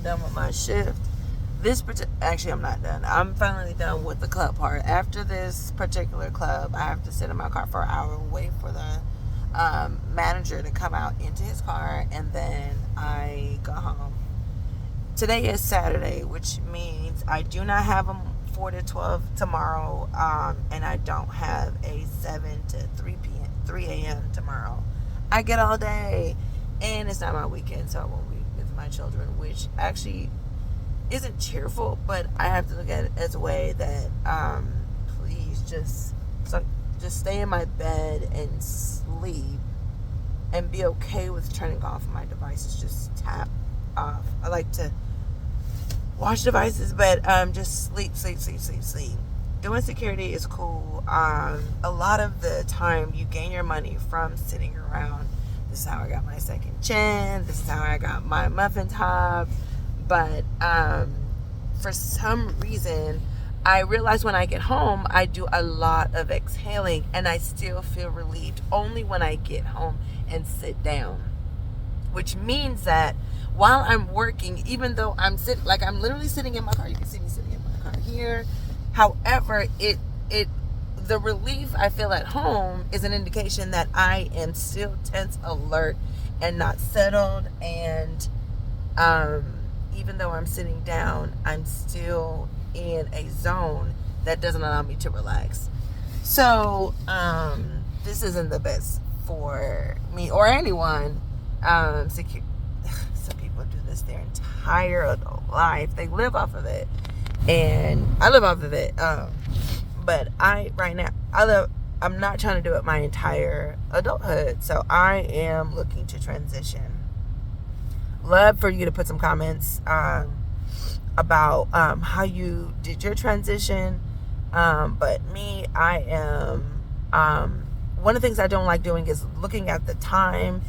done with my shift. Actually, I'm not done. I'm finally done with the club part. After this particular club, I have to sit in my car for an hour and wait for the manager to come out into his car, and then I go home. Today is Saturday, which means I do not have a 4 to 12 tomorrow, and I don't have a 7 to 3 a.m. tomorrow. I get all day, and it's not my weekend, so I won't be with my children, which actually isn't cheerful, but I have to look at it as a way that please just stay in my bed and sleep and be okay with turning off my devices. Just tap off. I like to watch devices, but just sleep. Doing security is cool. A lot of the time you gain your money from sitting around. This is how I got my second chin. This is how I got my muffin top. But for some reason, I realize when I get home, I do a lot of exhaling, and I still feel relieved only when I get home and sit down. Which means that while I'm working, even though I'm literally sitting in my car, you can see me sitting in my car here. However, the relief I feel at home is an indication that I am still tense, alert, and not settled, and even though I'm sitting down, I'm still in a zone that doesn't allow me to relax. So, this isn't the best for me or anyone. Some people do this their entire adult life. They live off of it. And I live off of it. But I'm not trying to do it my entire adulthood. So I am looking to transition. Love for you to put some comments about how you did your transition. But me, I am one of the things I don't like doing is looking at the time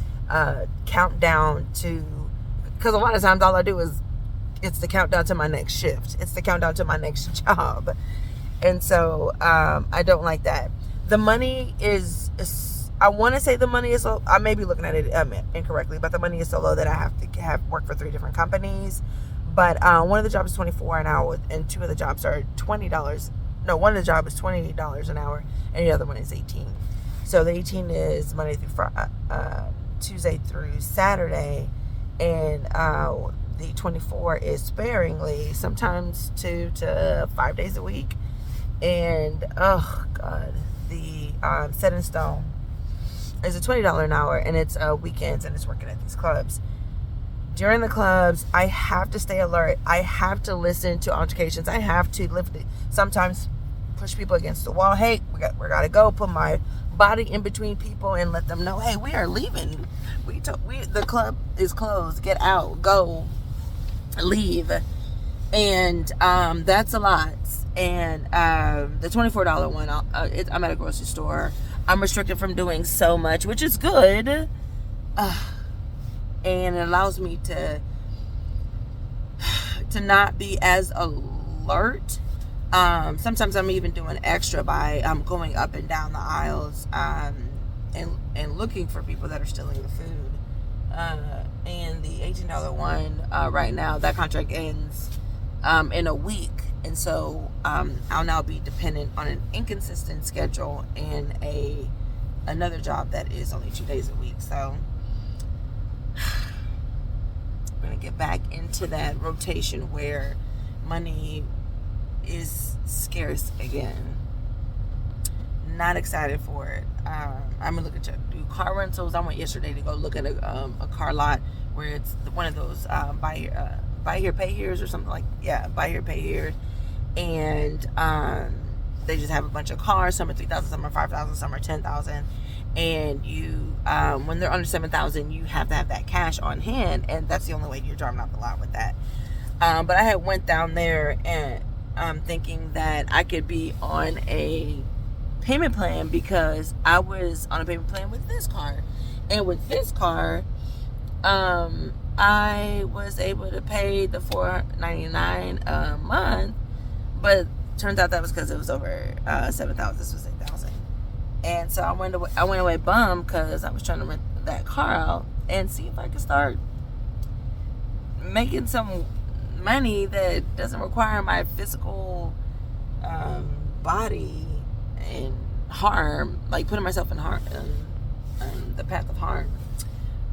countdown to, because a lot of times all I do is it's the countdown to my next shift. It's the countdown to my next job. And so I don't like that. The money is I want to say the money is low. I may be looking at it incorrectly, but the money is so low that I have to have work for 3 different companies. But one of the jobs is $24 an hour, and 2 of the jobs are $20. No, one of the jobs is $20 an hour, and the other one is $18. So the 18 is Monday through Friday, Tuesday through Saturday, and the 24 is sparingly, sometimes 2 to 5 days a week. And oh god, the Set in Stone is a $20 an hour, and it's weekends, and it's working at these clubs. During the clubs, I have to stay alert. I have to listen to altercations. I have to sometimes push people against the wall. Hey, we gotta go. Put my body in between people and let them know, hey, we are leaving. The club is closed. Get out. Go. Leave. And that's a lot. And the $24 one, I'm at a grocery store. I'm restricted from doing so much, which is good. And it allows me to not be as alert. Sometimes I'm even doing extra by going up and down the aisles and looking for people that are stealing the food. And the $18 one right now, that contract ends in a week. And so I'll now be dependent on an inconsistent schedule and another job that is only 2 days a week. So I'm going to get back into that rotation where money is scarce again. Not excited for it. I'm going to look at do car rentals. I went yesterday to go look at a car lot where it's one of those buy here, pay here's or something buy here, pay here. And they just have a bunch of cars. Some are 3,000, some are 5,000, some are 10,000. And you, when they're under 7,000, you have to have that cash on hand, and that's the only way you're driving off the lot with that. But I had went down there and thinking that I could be on a payment plan because I was on a payment plan with this car, and with this car, I was able to pay the $499 a month. But turns out that was because it was over 7,000. This was 8,000, and so I went away bummed because I was trying to rent that car out and see if I could start making some money that doesn't require my physical body and harm, like putting myself in harm, the path of harm.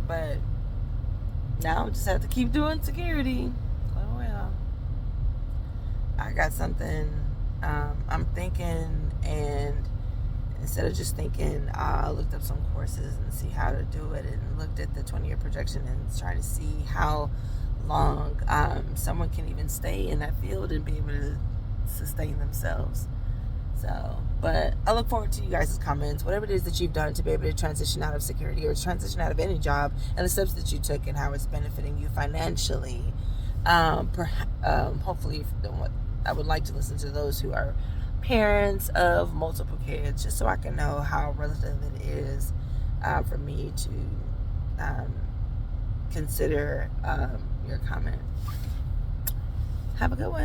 But now I just have to keep doing security. Oh well. I got something I'm thinking, and instead of just thinking, I looked up some courses and see how to do it, and looked at the 20-year projection and try to see how long someone can even stay in that field and be able to sustain themselves. So, but I look forward to you guys' comments, whatever it is that you've done to be able to transition out of security or transition out of any job, and the steps that you took and how it's benefiting you financially. Hopefully, I would like to listen to those who are parents of multiple kids, just so I can know how relative it is for me to consider your comment. Have a good one.